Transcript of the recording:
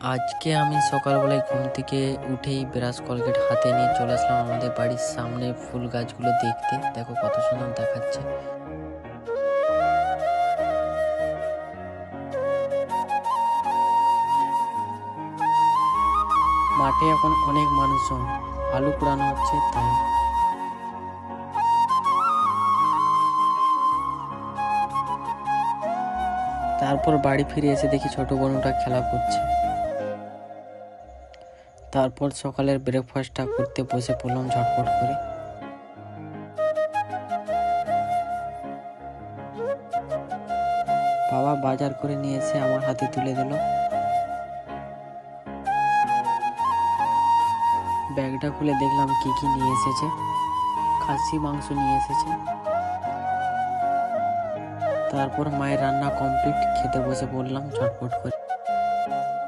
আজকে আমি সকালবেলায় ঘুম থেকে উঠেই ব্রাশ কলগেট হাতে নিয়ে চলে আসলাম আমাদের বাড়ির সামনে ফুল গাছগুলো দেখতে। দেখো কত সুন্দর দেখাচ্ছে। মাঠে এখন অনেক মানুষজন, আলু কুড়ানো হচ্ছে তাই। তারপর বাড়ি ফিরে এসে দেখি ছোট বোনটা খেলা করছে। তারপর সকালের ব্রেকফাস্টটা করতে বসে পড়লাম ঝটপট করে। বাবা বাজার করে নিয়ে এসে আমার হাতে তুলে দিল। ব্যাগটা খুলে দেখলাম কি কি নিয়ে এসেছে। খাসি মাংস নিয়ে এসেছে। তারপর মায়ের রান্না কমপ্লিট, খেতে বসে পড়লাম ঝটপট করে।